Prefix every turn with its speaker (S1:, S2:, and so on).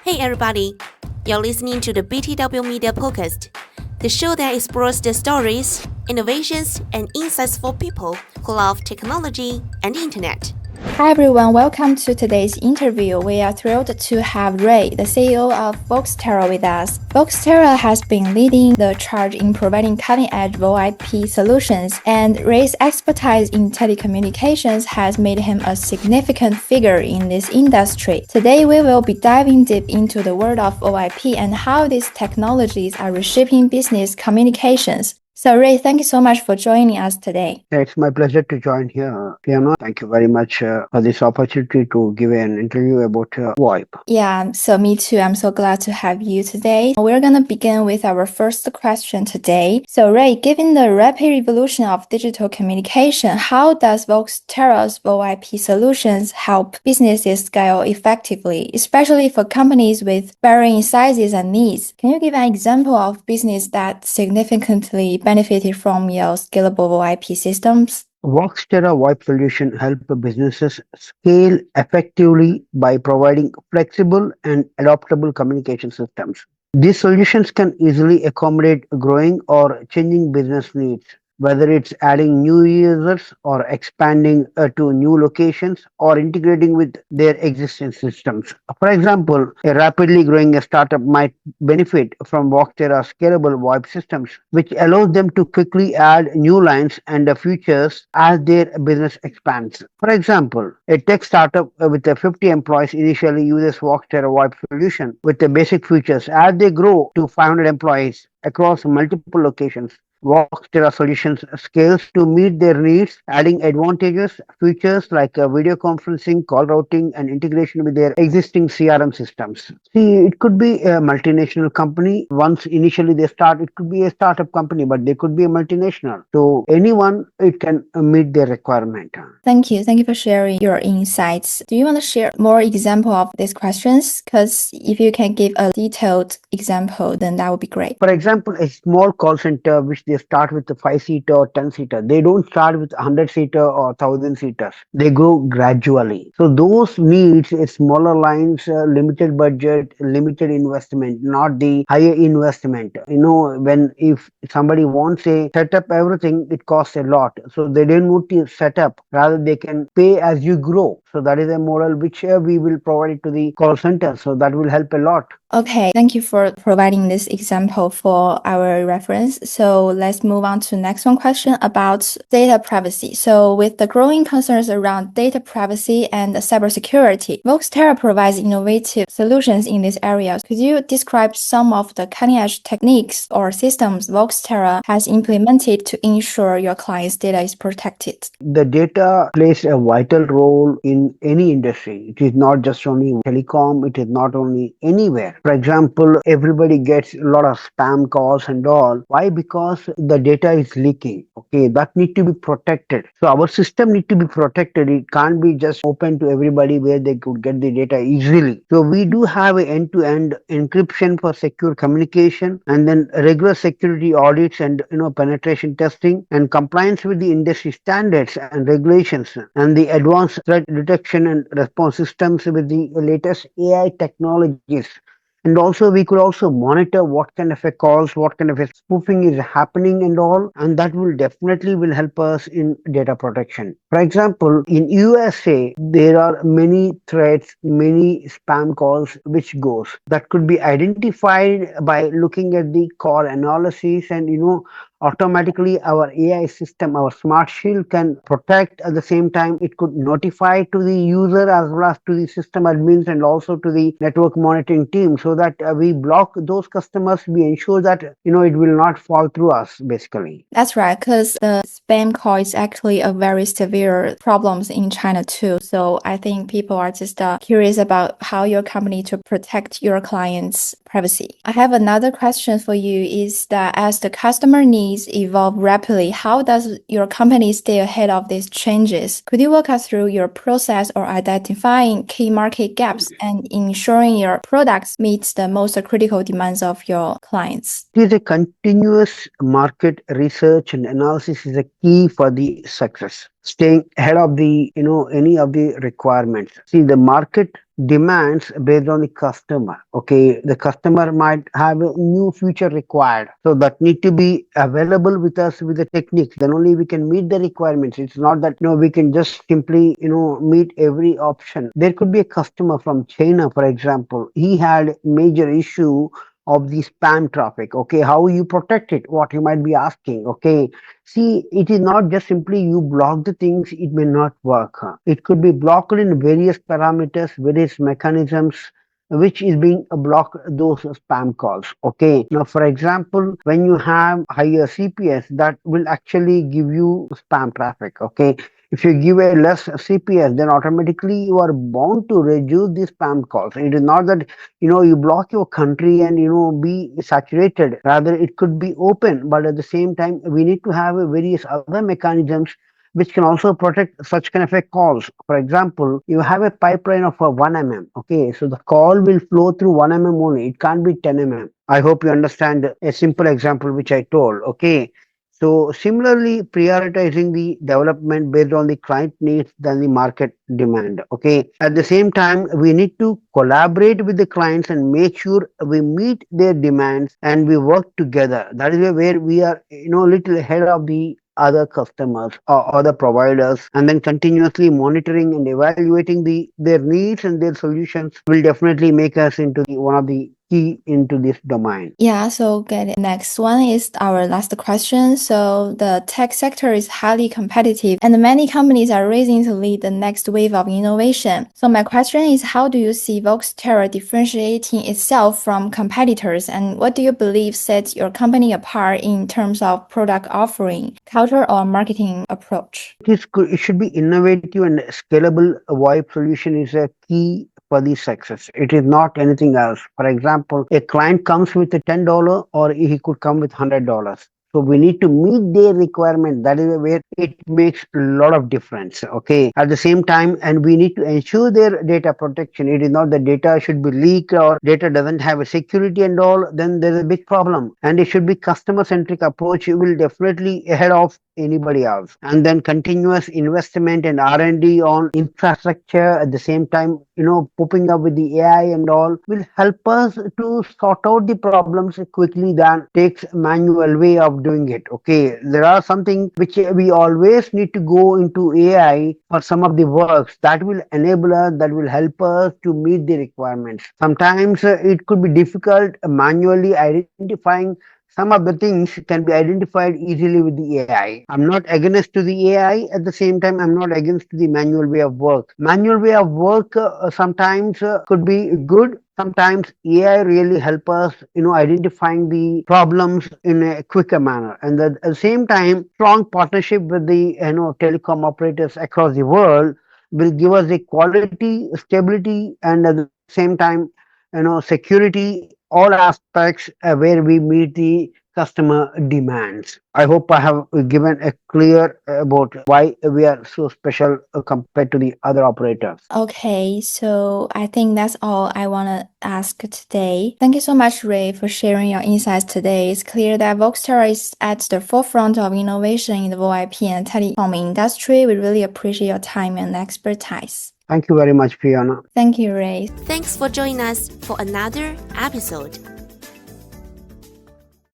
S1: Hey everybody, you're listening to the BTW Media Podcast, the show that explores the stories, innovations, and insights for people who love technology and the internet.
S2: Hi everyone, welcome to today's interview. We are thrilled to have Ray, the CEO of Voxtera, with us. Voxtera has been leading the charge in providing cutting-edge VoIP solutions, and Ray's expertise in telecommunications has made him a significant figure in this industry. Today, we will be diving deep into the world of VoIP and how these technologies are reshaping business communications. So Ray, thank you so much for joining us today.
S3: It's my pleasure to join here, Fiona. Thank you very much for this opportunity to give an interview about VoIP.
S2: Yeah, so me too. I'm so glad to have you today. We're going to begin with our first question today. So Ray, given the rapid evolution of digital communication, how does Voxtera's VoIP solutions help businesses scale effectively, especially for companies with varying sizes and needs? Can you give an example of business that significantly benefited from your scalable VoIP systems?
S3: Voxtera VoIP solution help businesses scale effectively by providing flexible and adaptable communication systems. These solutions can easily accommodate growing or changing business needs, whether it's adding new users or expanding to new locations or integrating with their existing systems. For example, a rapidly growing startup might benefit from Voxtera scalable VoIP systems, which allows them to quickly add new lines and features as their business expands. For example, a tech startup with 50 employees initially uses Voxtera VoIP solution with the basic features. As they grow to 500 employees across multiple locations, Voxtera Solutions scales to meet their needs, adding advantages, features like video conferencing, call routing, and integration with their existing CRM systems. See, it could be a multinational company. Once initially they start, it could be a startup company, but they could be a multinational. So anyone, it can meet their requirement.
S2: Thank you. Thank you for sharing your insights. Do you want to share more example of these questions? Because if you can give a detailed example, then that would be great.
S3: For example, a small call center which they start with a 5-seater or 10-seater. They don't start with 100-seater or 1,000-seaters. They go gradually. So those needs a smaller lines, limited budget, limited investment, not the higher investment. When if somebody wants to set up everything, it costs a lot. So they don't want to set up. Rather, they can pay as you grow. So that is a model which we will provide it to the call center. So that will help a lot.
S2: Okay, thank you for providing this example for our reference. So let's move on to next one question about data privacy. So with the growing concerns around data privacy and cybersecurity, Voxtera provides innovative solutions in these areas. Could you describe some of the cutting-edge techniques or systems Voxtera has implemented to ensure your client's data is protected?
S3: The data plays a vital role in any industry. It is not just only telecom, it is not only anywhere. For example, everybody gets a lot of spam calls and all. Why? Because the data is leaking. Okay, that need to be protected. So our system need to be protected. It can't be just open to everybody where they could get the data easily. So we do have an end-to-end encryption for secure communication, and then regular security audits and penetration testing and compliance with the industry standards and regulations, and the advanced threat detection and response systems with the latest AI technologies. And also, we could also monitor what kind of a calls, what kind of a spoofing is happening and all, and that will definitely will help us in data protection. For example, in USA, there are many threats, many spam calls which goes that could be identified by looking at the call analysis, and automatically our AI system, our smart shield can protect. At the same time, it could notify to the user as well as to the system admins and also to the network monitoring team, so that we block those customers. We ensure that it will not fall through us basically.
S2: That's right, because the spam call is actually a very severe problem in China too. So I think people are just curious about how your company to protect your clients' privacy. I have another question for you is that as the customer needs evolve rapidly, how does your company stay ahead of these changes? Could you walk us through your process or identifying key market gaps and ensuring your products meet the most critical demands of your clients?
S3: It is a continuous market research and analysis is a key for the success. Staying ahead of the any of the requirements. See, the market demands based on the customer. Okay, the customer might have a new feature required, so that need to be available with us with the techniques. Then only we can meet the requirements. It's not that we can just simply meet every option. There could be a customer from China, for example. He had major issue of the spam traffic. Okay, how you protect it? What you might be asking. Okay, see, it is not just simply you block the things, it may not work. It could be blocked in various parameters, various mechanisms, which is being block those spam calls. Okay, now for example, when you have higher CPS, that will actually give you spam traffic. Okay, if you give a less CPS, then automatically you are bound to reduce the spam calls. It is not that you block your country and be saturated. Rather, it could be open, but at the same time we need to have various other mechanisms which can also protect such kind of a calls. For example, you have a pipeline of a 1 mm. Okay, so the call will flow through 1 mm only. It can't be 10 mm. I hope you understand a simple example which I told. Okay, so similarly, prioritizing the development based on the client needs than the market demand. Okay. At the same time, we need to collaborate with the clients and make sure we meet their demands and we work together. That is where we are, little ahead of the other customers or other providers, and then continuously monitoring and evaluating their needs and their solutions will definitely make us into one of the key into this domain.
S2: Yeah, so get it. Next one is our last question. So the tech sector is highly competitive and many companies are racing to lead the next wave of innovation. So my question is, how do you see Voxtera differentiating itself from competitors, and what do you believe sets your company apart in terms of product offering, culture, or marketing approach?
S3: It should be innovative and scalable. VoIP solution is a key for the success. It is not anything else. For example, a client comes with a $10 or he could come with $100. So we need to meet their requirement. That is where it makes a lot of difference. Okay. At the same time, and we need to ensure their data protection. It is not the data should be leaked or data doesn't have a security and all. Then there's a big problem. And it should be customer centric approach. It will definitely ahead of anybody else. And then continuous investment and R&D on infrastructure at the same time, popping up with the AI and all will help us to sort out the problems quickly than takes manual way of doing it. Okay, there are something which we always need to go into AI for some of the works that will enable us, that will help us to meet the requirements. Sometimes it could be difficult manually identifying. Some of the things can be identified easily with the AI. I'm not against to the AI. At the same time, I'm not against the manual way of work. Manual way of work sometimes could be good. Sometimes AI really help us, identifying the problems in a quicker manner. And at the same time, strong partnership with the, telecom operators across the world will give us the quality, stability, and at the same time, security, all aspects where we meet the customer demands. I hope I have given a clear about why we are so special compared to the other operators.
S2: Okay, so I think that's all I want to ask today. Thank you so much, Ray, for sharing your insights today. It's clear that Voxtera is at the forefront of innovation in the VoIP and telecom industry. We really appreciate your time and expertise.
S3: Thank you very much, Fiona.
S2: Thank you, Ray.
S1: Thanks for joining us for another episode.